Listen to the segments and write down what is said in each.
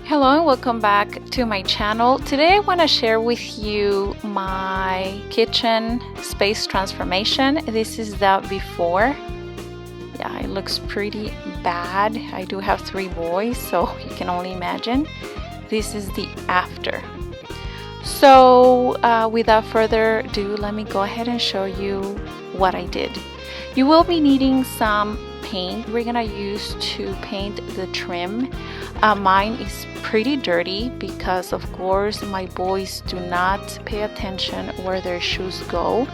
Hello and welcome back to my channel. Today I want to share with you my kitchen space transformation. This is the before. Yeah, it looks pretty bad. I do have 3 boys, so you can only imagine. This is the after. So without further ado, let me go ahead and show you what I did. You will be needing some paint we're gonna use to paint the trim. Mine is pretty dirty because of course my boys do not pay attention where their shoes go,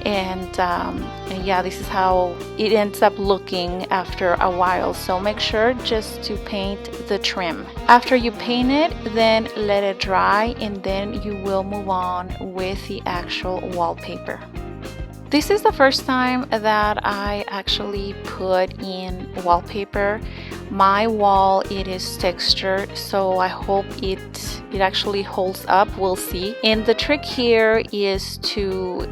and yeah, this is how it ends up looking after a while. So make sure just to paint the trim. After you paint it, then let it dry, and then you will move on with the actual wallpaper. This is the first time that I actually put in wallpaper. My wall, it is textured, so I hope it actually holds up. We'll see. And the trick here is to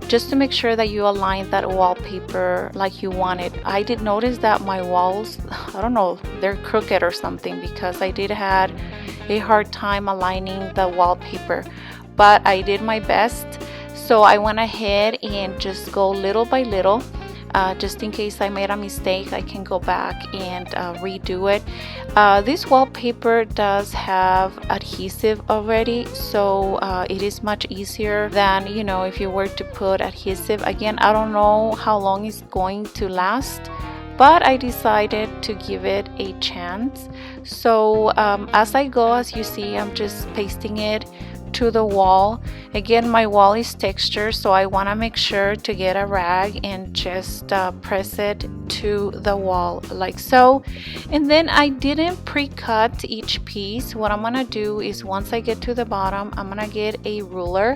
just to make sure that you align that wallpaper like you want it. I did notice that my walls, I don't know, they're crooked or something because I did had a hard time aligning the wallpaper, but I did my best. So I went ahead and just go little by little, just in case I made a mistake, I can go back and redo it. This wallpaper does have adhesive already, so it is much easier than, you know, if you were to put adhesive. Again, I don't know how long it's going to last, but I decided to give it a chance. So as I go, as you see, I'm just pasting it to the wall. Again, my wall is textured, so I want to make sure to get a rag and just press it to the wall like so. And then I didn't pre-cut each piece. What I'm gonna do is once I get to the bottom, I'm gonna get a ruler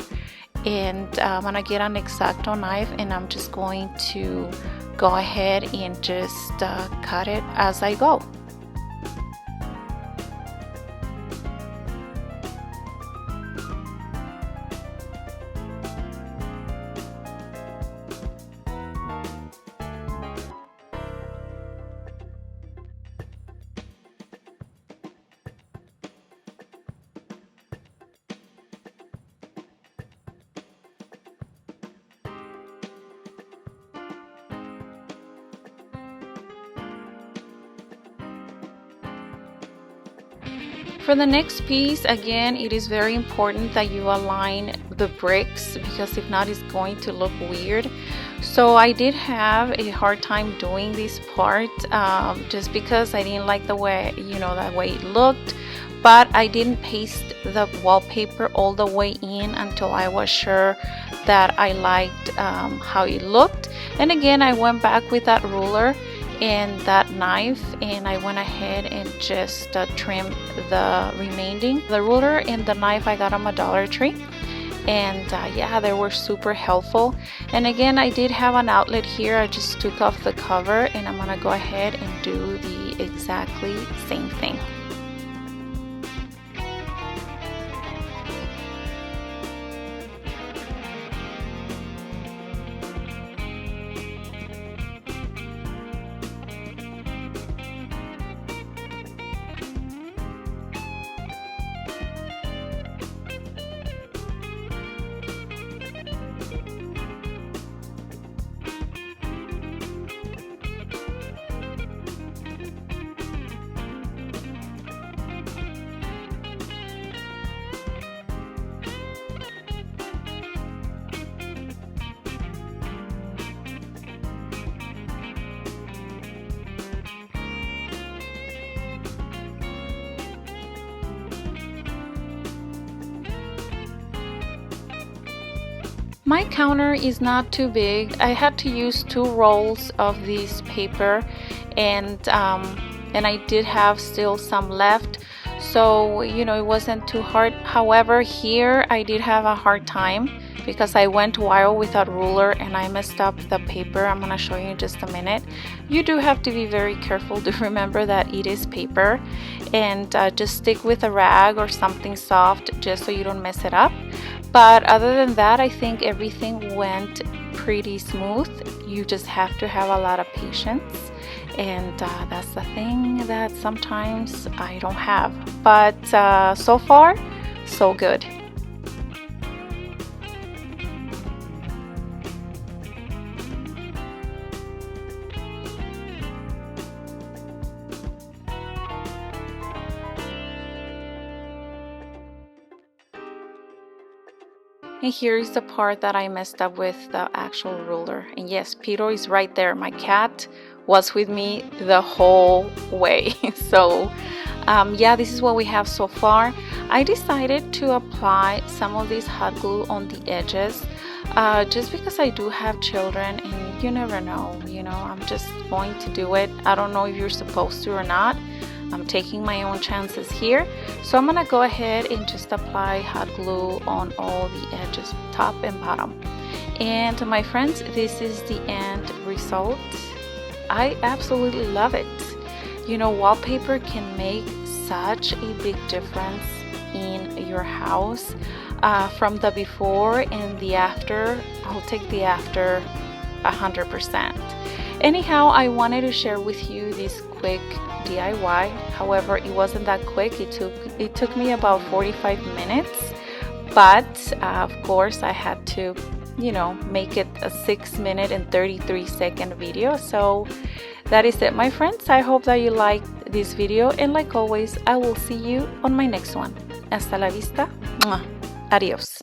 and I'm gonna get an X-Acto knife, and I'm just going to go ahead and just cut it as I go. For the next piece, again, it is very important that you align the bricks because if not, it's going to look weird. So I did have a hard time doing this part just because I didn't like the way, you know, the way it looked. But I didn't paste the wallpaper all the way in until I was sure that I liked how it looked. And again, I went back with that ruler and that knife, and I went ahead and just trimmed the remaining. The ruler and the knife I got them at Dollar Tree, and yeah, they were super helpful. And again, I did have an outlet here. I just took off the cover, and I'm gonna go ahead and do the exactly same thing. My counter is not too big. I had to use 2 rolls of this paper, and I did have still some left, so you know, it wasn't too hard. However, here I did have a hard time because I went wild without ruler and I messed up the paper. I'm gonna show you in just a minute. You do have to be very careful to remember that it is paper, and just stick with a rag or something soft just so you don't mess it up. But other than that, I think everything went pretty smooth. You just have to have a lot of patience and that's the thing that sometimes I don't have, but so far so good. And here is the part that I messed up with the actual ruler. And yes, Peter is right there. My cat was with me the whole way. So yeah, this is what we have so far. I decided to apply some of this hot glue on the edges just because I do have children, and you never know, I'm just going to do it. I don't know if you're supposed to or not. I'm taking my own chances here. So I'm gonna go ahead and just apply hot glue on all the edges, top and bottom. And my friends, this is the end result. I absolutely love it. Wallpaper can make such a big difference in your house. From the before and the after, I'll take the after 100%. Anyhow, I wanted to share with you this quick DIY. However, it wasn't that quick. It took me about 45 minutes, but of course I had to make it a 6-minute and 33-second video. So that is it, my friends. I hope that you liked this video, and like always, I will see you on my next one. Hasta la vista. Adios.